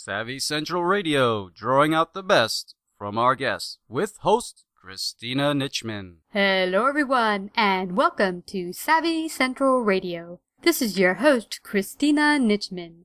Savvy Central Radio, drawing out the best from our guests with host Christina Nichman. Hello everyone, and welcome to Savvy Central Radio. This is your host, Christina Nichman.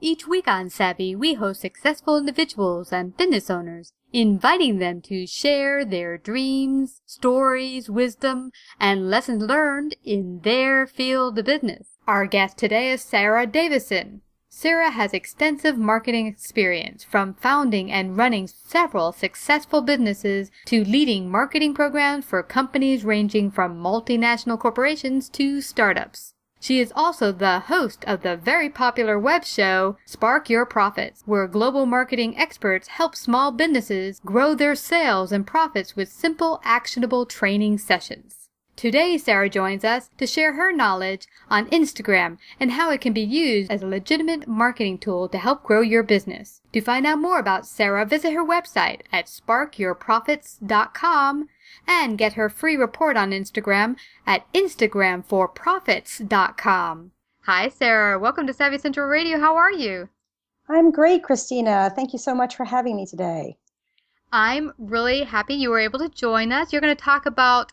Each week on Savvy, we host successful individuals and business owners, inviting them to share their dreams, stories, wisdom, and lessons learned in their field of business. Our guest today is Sarah Davidson. Sarah has extensive marketing experience, from founding and running several successful businesses to leading marketing programs for companies ranging from multinational corporations to startups. She is also the host of the very popular web show Spark Your Profits, where global marketing experts help small businesses grow their sales and profits with simple, actionable training sessions. Today, Sarah joins us to share her knowledge on Instagram and how it can be used as a legitimate marketing tool to help grow your business. To find out more about Sarah, visit her website at sparkyourprofits.com and get her free report on Instagram at instagramforprofits.com. Hi, Sarah. Welcome to Savvy Central Radio. How are you? I'm great, Christina. Thank you so much for having me today. I'm really happy you were able to join us. You're going to talk about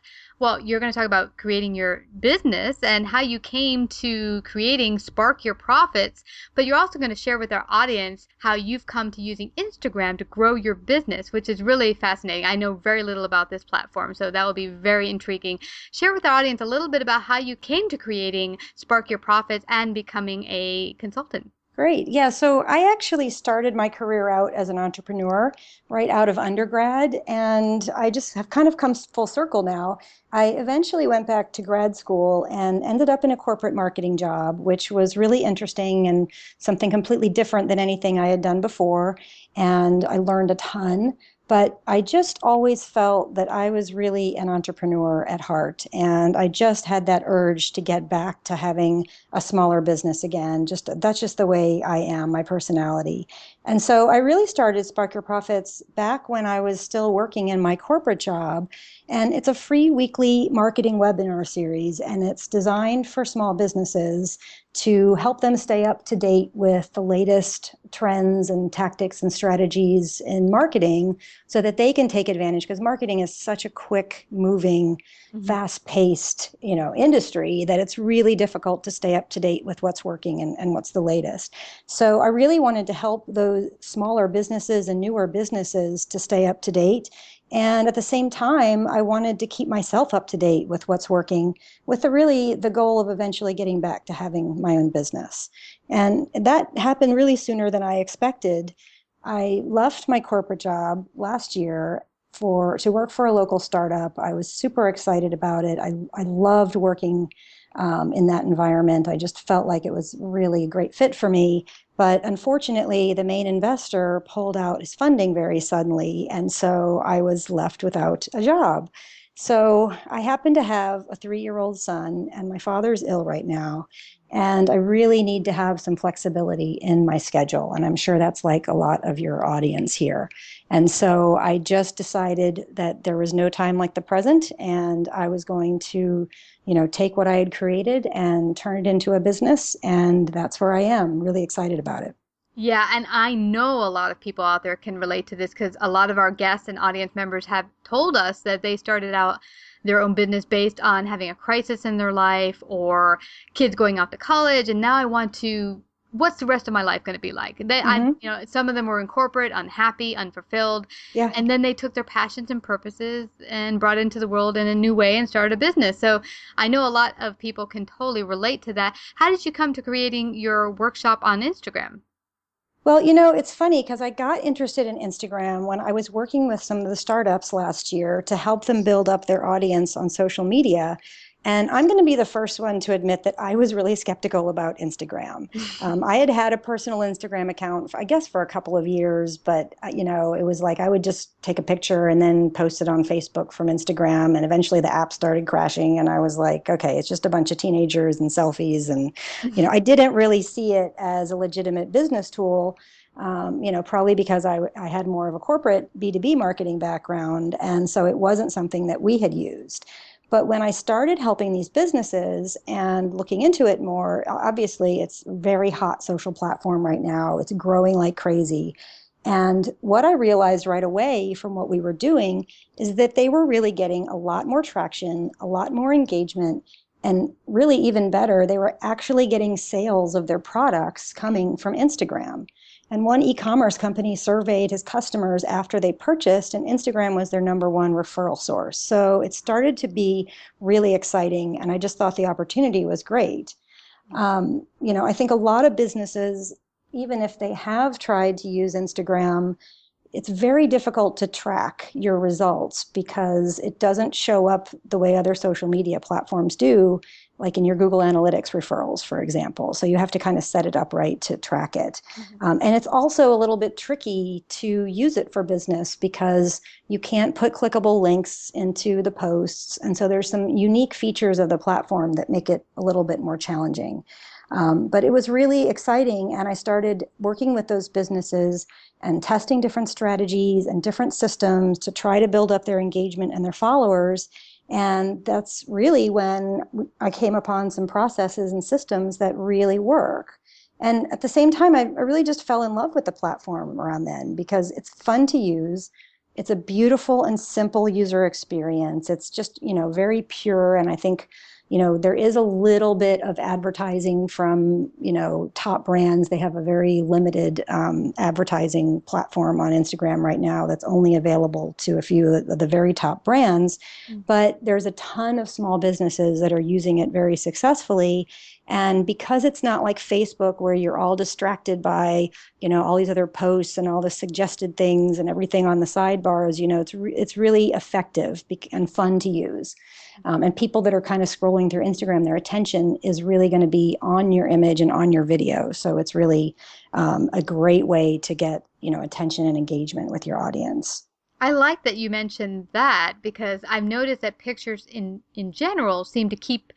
creating your business and how you came to creating Spark Your Profits, but you're also going to share with our audience how you've come to using Instagram to grow your business, which is really fascinating. I know very little about this platform, so that will be very intriguing. Share with our audience a little bit about how you came to creating Spark Your Profits and becoming a consultant. Great. Yeah, so I actually started my career out as an entrepreneur right out of undergrad, and I just have kind of come full circle now. I eventually went back to grad school and ended up in a corporate marketing job, which was really interesting and something completely different than anything I had done before, and I learned a ton. But I just always felt that I was really an entrepreneur at heart, and I just had that urge to get back to having a smaller business again. That's just the way I am, my personality. And so I really started Spark Your Profits back when I was still working in my corporate job. And it's a free weekly marketing webinar series, and it's designed for small businesses to help them stay up to date with the latest trends and tactics and strategies in marketing so that they can take advantage, because marketing is such a quick moving, fast-paced, industry that it's really difficult to stay up to date with what's working and what's the latest. So I really wanted to help those smaller businesses and newer businesses to stay up to date. And at the same time, I wanted to keep myself up to date with what's working, with the goal of eventually getting back to having my own business. And that happened really sooner than I expected. I left my corporate job last year to work for a local startup. I was super excited about it. I loved working in that environment. I just felt like it was really a great fit for me. But unfortunately, the main investor pulled out his funding very suddenly, and so I was left without a job. So I happen to have a 3-year-old son, and my father's ill right now, and I really need to have some flexibility in my schedule, and I'm sure that's like a lot of your audience here. And so I just decided that there was no time like the present, and I was going to take what I had created and turn it into a business, and that's where I am. Really excited about it. Yeah, and I know a lot of people out there can relate to this, because a lot of our guests and audience members have told us that they started out their own business based on having a crisis in their life or kids going off to college, and now what's the rest of my life going to be like? Some of them were in corporate, unhappy, unfulfilled, and then they took their passions and purposes and brought it into the world in a new way and started a business. So I know a lot of people can totally relate to that. How did you come to creating your workshop on Instagram? Well, it's funny because I got interested in Instagram when I was working with some of the startups last year to help them build up their audience on social media. And I'm going to be the first one to admit that I was really skeptical about Instagram. I had a personal Instagram account, I guess, for a couple of years, but, it was like I would just take a picture and then post it on Facebook from Instagram. And eventually the app started crashing, and I was like, okay, it's just a bunch of teenagers and selfies. And, I didn't really see it as a legitimate business tool. Probably because I had more of a corporate B2B marketing background, and so it wasn't something that we had used. But when I started helping these businesses and looking into it more, obviously it's a very hot social platform right now. It's growing like crazy. And what I realized right away from what we were doing is that they were really getting a lot more traction, a lot more engagement, and really even better, they were actually getting sales of their products coming from Instagram. And one e-commerce company surveyed his customers after they purchased, and Instagram was their number one referral source. So it started to be really exciting, and I just thought the opportunity was great. I think a lot of businesses, even if they have tried to use Instagram, it's very difficult to track your results because it doesn't show up the way other social media platforms do, like in your Google Analytics referrals, for example. So you have to kind of set it up right to track it. And it's also a little bit tricky to use it for business because you can't put clickable links into the posts. And so there's some unique features of the platform that make it a little bit more challenging. But it was really exciting. And I started working with those businesses and testing different strategies and different systems to try to build up their engagement and their followers. And that's really when I came upon some processes and systems that really work. And at the same time, I really just fell in love with the platform around then because it's fun to use. It's a beautiful and simple user experience. It's just, very pure. And I think, there is a little bit of advertising from, top brands. They have a very limited advertising platform on Instagram right now that's only available to a few of the very top brands. But there's a ton of small businesses that are using it very successfully. And because it's not like Facebook where you're all distracted by, all these other posts and all the suggested things and everything on the sidebars, it's really effective and fun to use. And people that are kind of scrolling through Instagram, their attention is really going to be on your image and on your video. So it's really a great way to get, attention and engagement with your audience. I like that you mentioned that because I've noticed that pictures in general seem to keep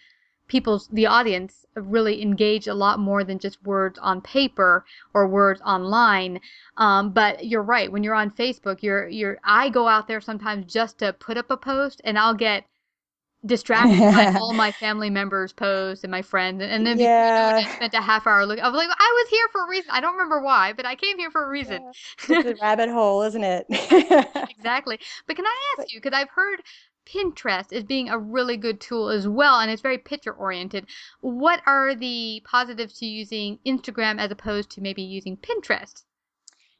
the audience really engaged a lot more than just words on paper or words online. But you're right. When you're on Facebook, I go out there sometimes just to put up a post and I'll get distracted by all my family members' posts and my friends. And then before you know it, I spent a half hour looking. I was like, I was here for a reason. I don't remember why, but I came here for a reason. It's a rabbit hole, isn't it? Exactly. But can I ask you, because I've heard Pinterest as being a really good tool as well, and it's very picture oriented. What are the positives to using Instagram as opposed to maybe using Pinterest?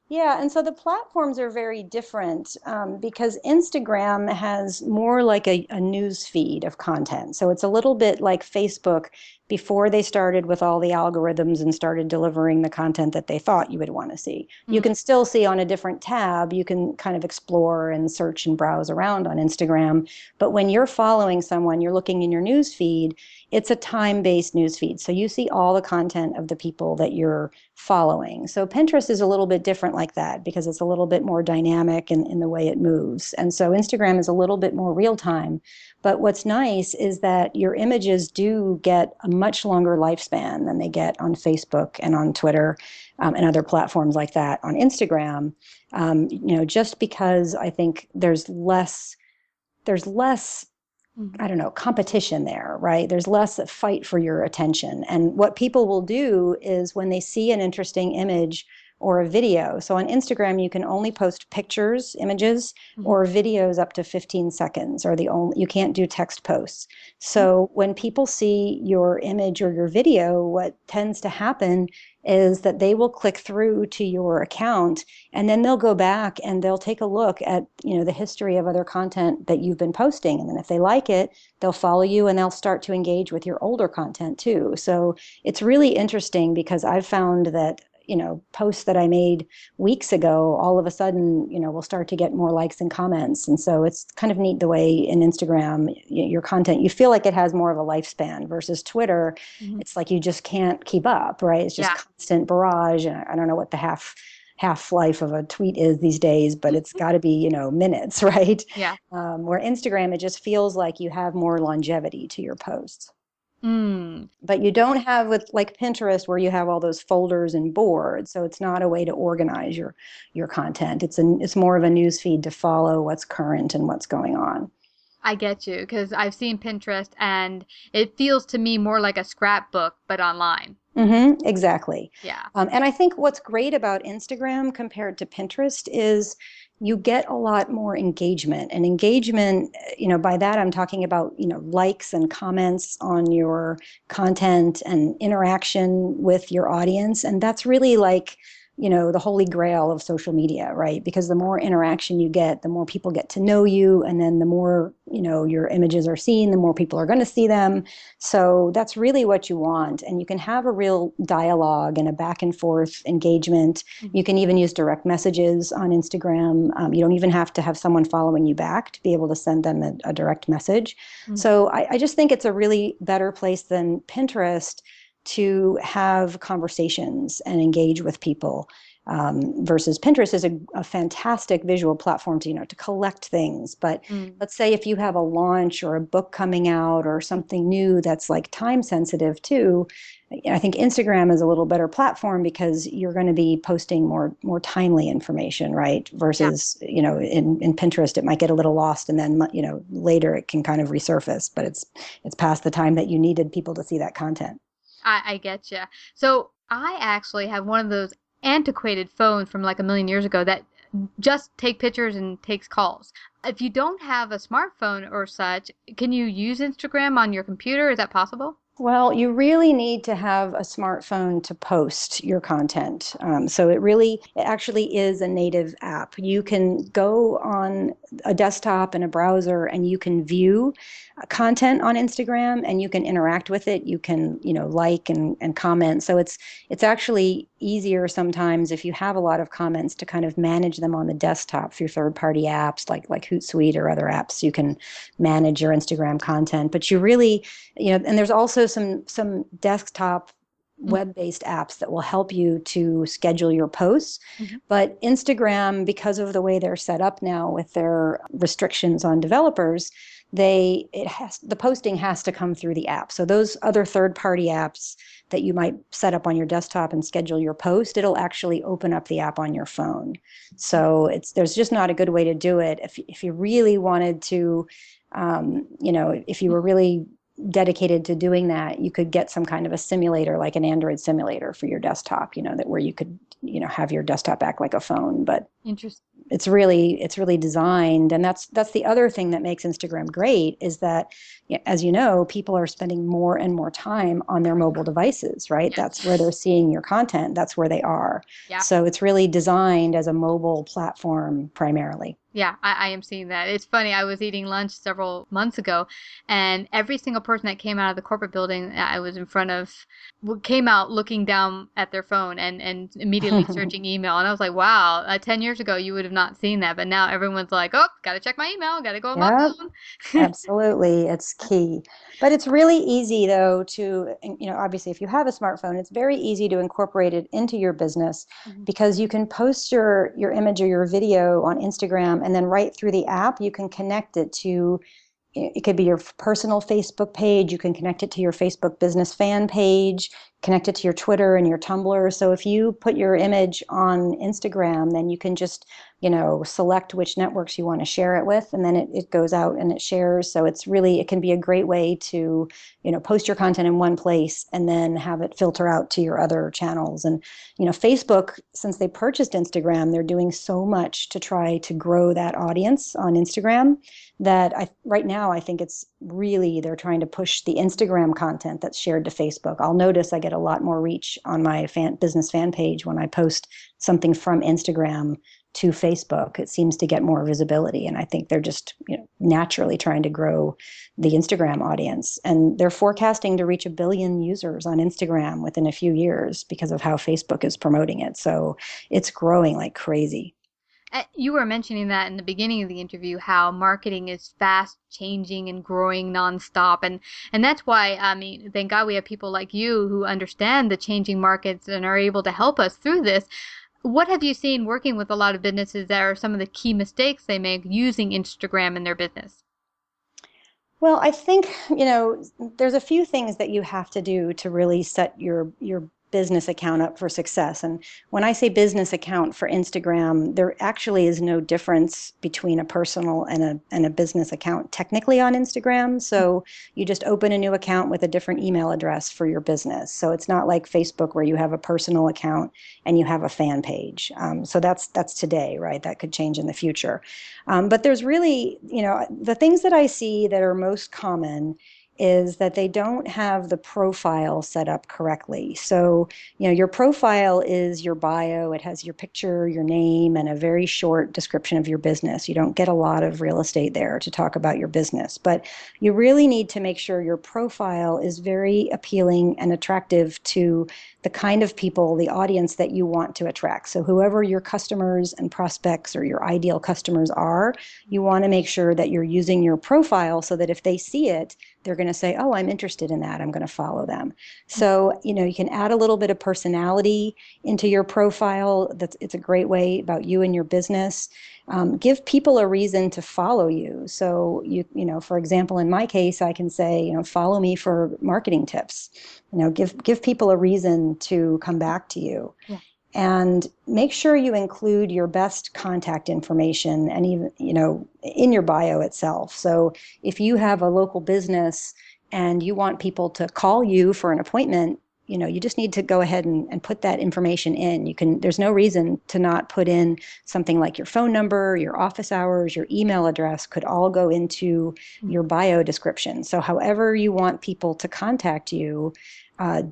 Yeah, and so the platforms are very different because Instagram has more like a news feed of content. So it's a little bit like Facebook before they started with all the algorithms and started delivering the content that they thought you would want to see. You can still see on a different tab, you can kind of explore and search and browse around on Instagram. But when you're following someone, you're looking in your news feed, it's a time-based news feed. So you see all the content of the people that you're following. So Pinterest is a little bit different like that because it's a little bit more dynamic in the way it moves. And so Instagram is a little bit more real time. But what's nice is that your images do get a much longer lifespan than they get on Facebook and on Twitter and other platforms like that on Instagram. Just because I think there's less I don't know, competition there, right? There's less fight for your attention. And what people will do is when they see an interesting image or a video. So on Instagram, you can only post pictures, images, or videos up to 15 seconds, or you can't do text posts. So when people see your image or your video, what tends to happen is that they will click through to your account and then they'll go back and they'll take a look at, the history of other content that you've been posting. And then if they like it, they'll follow you and they'll start to engage with your older content too. So it's really interesting because I've found that posts that I made weeks ago, all of a sudden, will start to get more likes and comments. And so it's kind of neat the way in Instagram, your content, you feel like it has more of a lifespan versus Twitter. It's like you just can't keep up, right? It's just constant barrage. And I don't know what the half life of a tweet is these days, but it's got to be, minutes, right? Yeah. Where Instagram, it just feels like you have more longevity to your posts. But you don't have with like Pinterest where you have all those folders and boards. So it's not a way to organize your content. It's more of a news feed to follow what's current and what's going on. I get you, because I've seen Pinterest and it feels to me more like a scrapbook, but online. Exactly. Yeah. And I think what's great about Instagram compared to Pinterest is you get a lot more engagement. And engagement, by that I'm talking about, likes and comments on your content and interaction with your audience. And that's really like, the holy grail of social media, right? Because the more interaction you get, the more people get to know you. And then the more, your images are seen, the more people are going to see them. So that's really what you want. And you can have a real dialogue and a back and forth engagement. You can even use direct messages on Instagram. You don't even have to have someone following you back to be able to send them a direct message. So I just think it's a really better place than Pinterest to have conversations and engage with people. Versus Pinterest is a fantastic visual platform to, to collect things. But let's say if you have a launch or a book coming out or something new that's like time sensitive too, I think Instagram is a little better platform because you're going to be posting more timely information, right? Versus, in Pinterest, it might get a little lost and then, later it can kind of resurface, but it's past the time that you needed people to see that content. I get you. So I actually have one of those antiquated phones from like a million years ago that just take pictures and takes calls. If you don't have a smartphone or such, can you use Instagram on your computer? Is that possible? Well, you really need to have a smartphone to post your content. So it actually is a native app. You can go on a desktop and a browser and you can view content on Instagram and you can interact with it. You can, like and comment. So it's actually easier sometimes if you have a lot of comments to kind of manage them on the desktop through third-party apps like Hootsuite or other apps. You can manage your Instagram content, but you really, and there's also some desktop web-based apps that will help you to schedule your posts. But Instagram, because of the way they're set up now with their restrictions on developers, the posting has to come through the app. So those other third-party apps that you might set up on your desktop and schedule your post, it'll actually open up the app on your phone. So there's just not a good way to do it. If you really wanted to, if you were really dedicated to doing that, you could get some kind of a simulator, like an Android simulator for your desktop, that where you could, have your desktop act like a phone. But Interesting. it's really designed, and that's the other thing that makes Instagram great is that, as you know, people are spending more and more time on their mobile devices, right? Yes. That's where they're seeing your content. That's where they are. Yeah. So it's really designed as a mobile platform primarily. Yeah, I am seeing that. It's funny. I was eating lunch several months ago, and every single person that came out of the corporate building that I was in front of came out looking down at their phone and immediately searching email. And I was like, wow, 10 years ago, you would have not seen that. But now everyone's like, oh, got to check my email, got to go on my phone. Absolutely. It's key. But it's really easy, though, to, obviously, if you have a smartphone, it's very easy to incorporate it into your business because you can post your image or your video on Instagram, and then right through the app, you can connect it to, it could be your personal Facebook page. You can connect it to your Facebook business fan page, connect it to your Twitter and your Tumblr. So if you put your image on Instagram, then you can just, select which networks you want to share it with, and then it goes out and it shares. So it can be a great way to, post your content in one place and then have it filter out to your other channels. And, Facebook, since they purchased Instagram, they're doing so much to try to grow that audience on Instagram that right now I think they're trying to push the Instagram content that's shared to Facebook. I'll notice I get a lot more reach on my business fan page when I post something from Instagram to Facebook. It seems to get more visibility, and I think they're just naturally trying to grow the Instagram audience. And they're forecasting to reach 1 billion users on Instagram within a few years because of how Facebook is promoting it. So it's growing like crazy. You were mentioning that in the beginning of the interview, how marketing is fast changing and growing nonstop. And that's why, I mean, thank God we have people like you who understand the changing markets and are able to help us through this. What have you seen working with a lot of businesses that are some of the key mistakes they make using Instagram in their business? Well, I think, there's a few things that you have to do to really set your business account up for success. And when I say business account for Instagram, there actually is no difference between a personal and a business account technically on Instagram. So you just open a new account with a different email address for your business. So it's not like Facebook where you have a personal account and you have a fan page. So that's today, right? That could change in the future. But there's really, the things that I see that are most common is that they don't have the profile set up correctly. So, your profile is your bio. It has your picture, your name, and a very short description of your business. You don't get a lot of real estate there to talk about your business, but you really need to make sure your profile is very appealing and attractive to the kind of people, the audience that you want to attract. So whoever your customers and prospects or your ideal customers are, you want to make sure that you're using your profile so that if they see it, they're going to say, oh, I'm interested in that. I'm going to follow them. So, you can add a little bit of personality into your profile. It's a great way about you and your business. Give people a reason to follow you. So, for example, in my case, I can say, follow me for marketing tips. Give people a reason to come back to you. Yeah. And make sure you include your best contact information and even, in your bio itself. So if you have a local business and you want people to call you for an appointment, you just need to go ahead and put that information in. There's no reason to not put in something like your phone number, your office hours, your email address could all go into your bio description. So however you want people to contact you,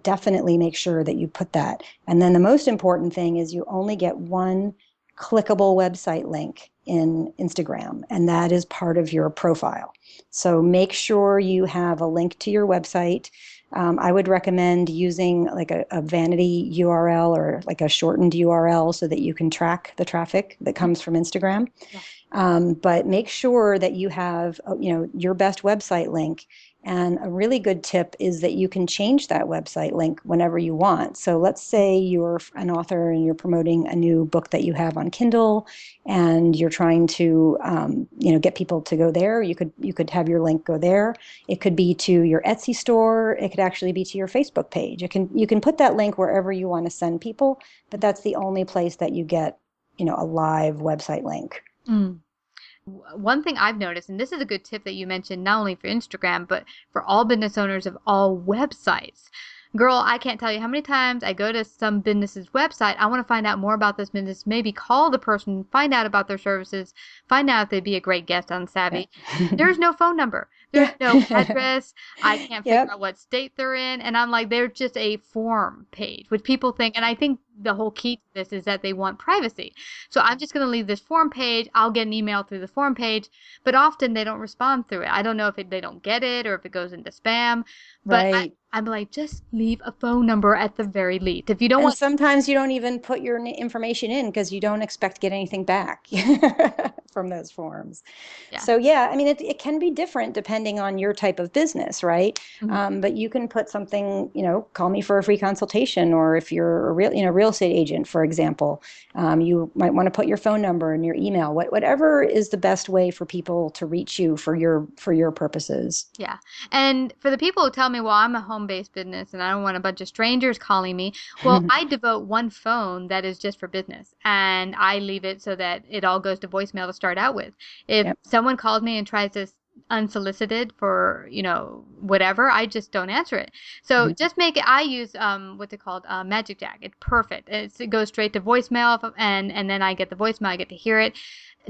definitely make sure that you put that. And then the most important thing is you only get one clickable website link in Instagram, and that is part of your profile. So make sure you have a link to your website. I would recommend using like a vanity URL or like a shortened URL so that you can track the traffic that comes from Instagram. Yeah. But make sure that you have, your best website link. And a really good tip is that you can change that website link whenever you want. So let's say you're an author and you're promoting a new book that you have on Kindle, and you're trying to, get people to go there. You could have your link go there. It could be to your Etsy store. It could actually be to your Facebook page. You can put that link wherever you want to send people, but that's the only place that you get, a live website link. Mm. One thing I've noticed, and this is a good tip that you mentioned, not only for Instagram, but for all business owners of all websites. Girl, I can't tell you how many times I go to some business's website. I want to find out more about this business, maybe call the person, find out about their services, find out if they'd be a great guest on Savvy. There's no phone number. There's no address. I can't figure out what state they're in. And I'm like, they're just a form page, which people think, and I think the whole key to this is that they want privacy. So I'm just going to leave this form page. I'll get an email through the form page, but often they don't respond through it. I don't know if they don't get it or if it goes into spam, but right. I'm like, just leave a phone number at the very least. If you don't want, sometimes you don't even put your information in because you don't expect to get anything back from those forms. Yeah. So I mean, it can be different depending on your type of business, right? Mm-hmm. But you can put something, call me for a free consultation, or if you're a real estate agent, for example, you might want to put your phone number and your email, whatever is the best way for people to reach you for your purposes. Yeah. And for the people who tell me, well, I'm a home-based business and I don't want a bunch of strangers calling me. Well, I devote one phone that is just for business, and I leave it so that it all goes to voicemail to start out with. If someone calls me and tries to unsolicited for, whatever, I just don't answer it. So just make it, I use, what's it called? Magic Jack. It's perfect. It goes straight to voicemail, and then I get the voicemail, I get to hear it.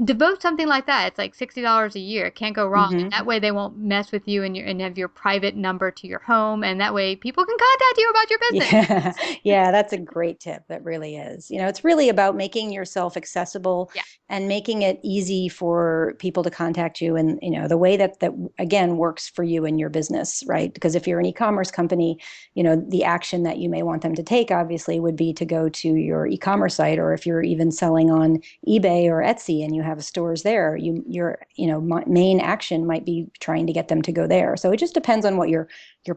Devote something like that. It's like $60 a year. Can't go wrong. Mm-hmm. And that way they won't mess with you and have your private number to your home. And that way people can contact you about your business. Yeah, that's a great tip. That really is. It's really about making yourself accessible and making it easy for people to contact you. And, the way that again works for you and your business, right? Because if you're an e-commerce company, the action that you may want them to take obviously would be to go to your e-commerce site, or if you're even selling on eBay or Etsy and you have stores there, your main action might be trying to get them to go there. So it just depends on what your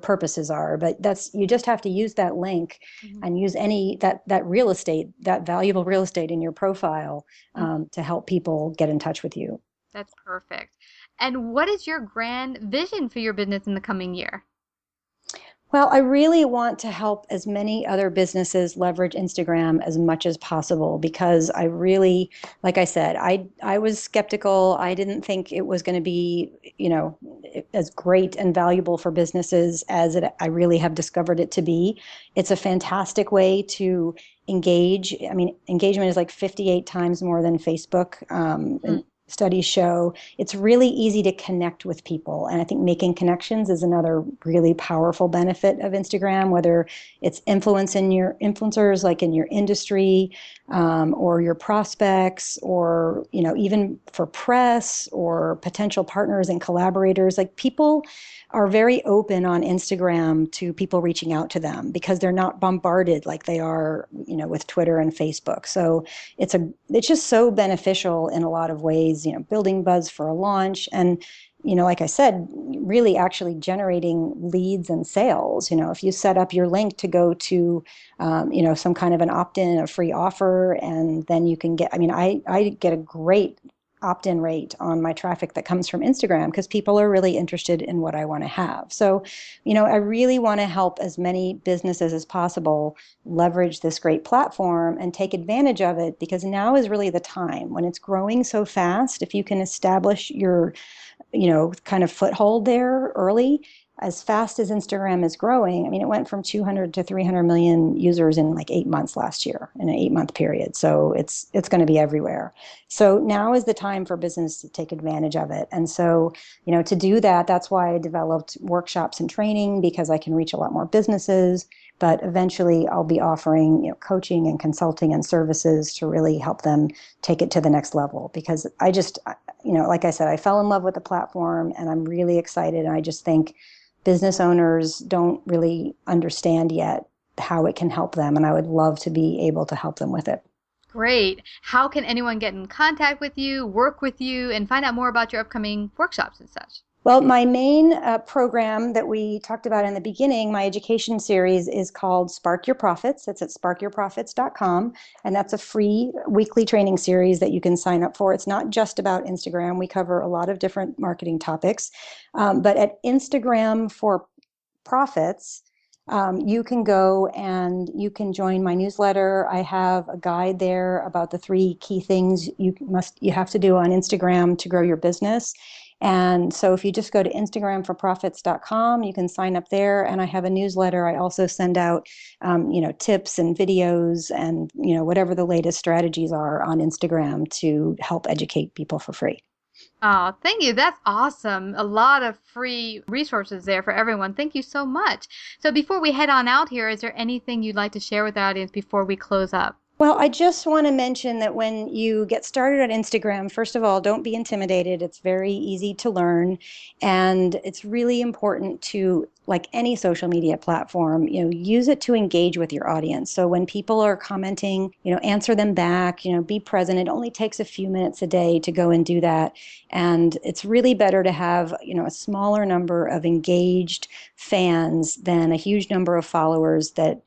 purposes are, but you just have to use that link and use that real estate, that valuable real estate in your profile to help people get in touch with you. That's perfect. And what is your grand vision for your business in the coming year? Well, I really want to help as many other businesses leverage Instagram as much as possible because I really, like I said, I was skeptical. I didn't think it was going to be, as great and valuable for businesses as I really have discovered it to be. It's a fantastic way to engage. I mean, engagement is like 58 times more than Facebook. And studies show it's really easy to connect with people. And I think making connections is another really powerful benefit of Instagram, whether it's influencers like in your industry, or your prospects, or, even for press or potential partners and collaborators. Like, people are very open on Instagram to people reaching out to them because they're not bombarded like they are, with Twitter and Facebook. So it's just so beneficial in a lot of ways, building buzz for a launch, and like I said, really actually generating leads and sales. If you set up your link to go to some kind of an opt-in, a free offer, and then you can get, I get a great opt-in rate on my traffic that comes from Instagram because people are really interested in what I want to have. So, I really want to help as many businesses as possible leverage this great platform and take advantage of it, because now is really the time when it's growing so fast. If you can establish your, kind of foothold there early, as fast as Instagram is growing. I mean, it went from 200 to 300 million users in like 8 months last year, in an 8-month period. So it's going to be everywhere. So now is the time for business to take advantage of it. And so, to do that, that's why I developed workshops and training, because I can reach a lot more businesses. But eventually I'll be offering, coaching and consulting and services to really help them take it to the next level. Because I just, like I said, I fell in love with the platform and I'm really excited. And I just think business owners don't really understand yet how it can help them. And I would love to be able to help them with it. Great. How can anyone get in contact with you, work with you, and find out more about your upcoming workshops and such? Well, my main program that we talked about in the beginning, my education series, is called Spark Your Profits. It's at sparkyourprofits.com. And that's a free weekly training series that you can sign up for. It's not just about Instagram. We cover a lot of different marketing topics. But at Instagram for Profits, you can go and you can join my newsletter. I have a guide there about the 3 key things you have to do on Instagram to grow your business. And so if you just go to instagramforprofits.com, you can sign up there. And I have a newsletter. I also send out, tips and videos and, whatever the latest strategies are on Instagram to help educate people for free. Oh, thank you. That's awesome. A lot of free resources there for everyone. Thank you so much. So before we head on out here, is there anything you'd like to share with the audience before we close up? Well, I just want to mention that when you get started on Instagram, first of all, don't be intimidated. It's very easy to learn. And it's really important to, like any social media platform, use it to engage with your audience. So when people are commenting, answer them back, be present. It only takes a few minutes a day to go and do that. And it's really better to have, a smaller number of engaged fans than a huge number of followers that,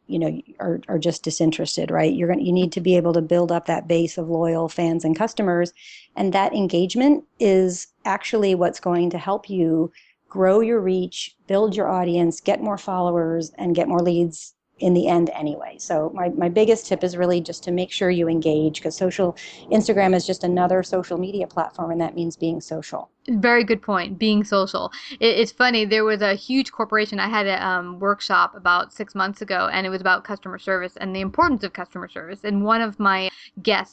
are just disinterested, right? You need to be able to build up that base of loyal fans and customers. And that engagement is actually what's going to help you grow your reach, build your audience, get more followers, and get more leads in the end anyway. So my biggest tip is really just to make sure you engage, because Instagram is just another social media platform, and that means being social. Very good point. Being social. It's funny. There was a huge corporation. I had a workshop about 6 months ago, and it was about customer service and the importance of customer service. And one of my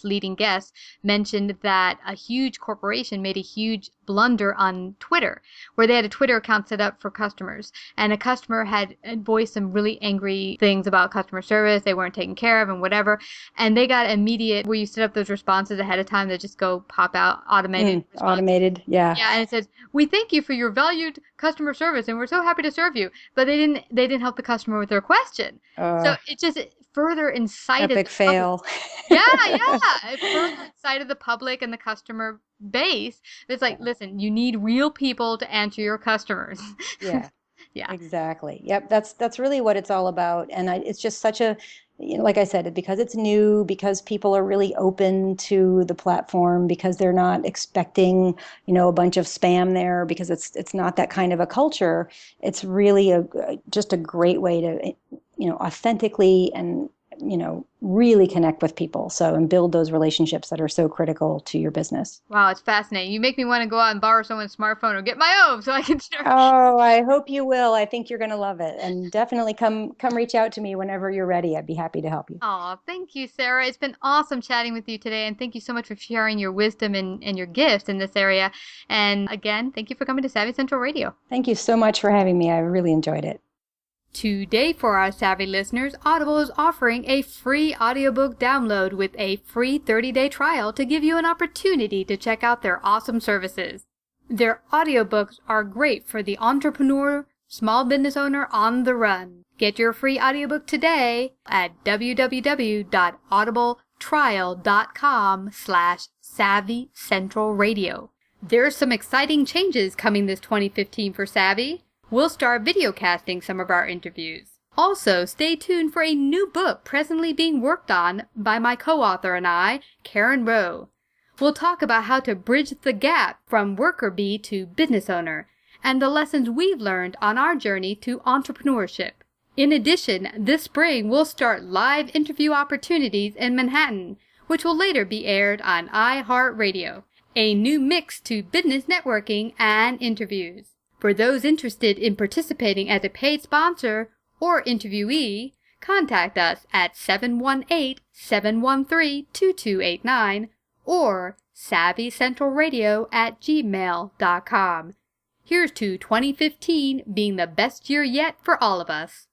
leading guests, mentioned that a huge corporation made a huge blunder on Twitter, where they had a Twitter account set up for customers, and a customer had voiced some really angry things about customer service. They weren't taken care of and whatever. And they got immediate, where you set up those responses ahead of time that just go pop out automated. Automated, yeah. Yeah, and it says, "We thank you for your valued customer service, and we're so happy to serve you." But they didn't help the customer with their question. So it just further incited epic fail. Yeah, it further incited the public and the customer base. It's like, listen, you need real people to answer your customers. Yeah. Yeah. Exactly. Yep. That's really what it's all about. And it's just such a, like I said, because it's new, because people are really open to the platform, because they're not expecting, a bunch of spam there, because it's not that kind of a culture. It's really just a great way to, authentically and, really connect with people. So, and build those relationships that are so critical to your business. Wow, it's fascinating. You make me want to go out and borrow someone's smartphone or get my own so I can start. Oh, I hope you will. I think you're going to love it. And definitely come reach out to me whenever you're ready. I'd be happy to help you. Oh, thank you, Sarah. It's been awesome chatting with you today, and thank you so much for sharing your wisdom and your gifts in this area. And again, thank you for coming to Savvy Central Radio. Thank you so much for having me. I really enjoyed it. Today, for our Savvy listeners, Audible is offering a free audiobook download with a free 30-day trial to give you an opportunity to check out their awesome services. Their audiobooks are great for the entrepreneur, small business owner on the run. Get your free audiobook today at www.audibletrial.com/Savvy Central Radio. There's some exciting changes coming this 2015 for Savvy. We'll start videocasting some of our interviews. Also, stay tuned for a new book presently being worked on by my co-author and I, Karen Rowe. We'll talk about how to bridge the gap from worker bee to business owner and the lessons we've learned on our journey to entrepreneurship. In addition, this spring we'll start live interview opportunities in Manhattan, which will later be aired on iHeartRadio, a new mix to business networking and interviews. For those interested in participating as a paid sponsor or interviewee, contact us at 718-713-2289 or savvycentralradio@gmail.com. Here's to 2015 being the best year yet for all of us.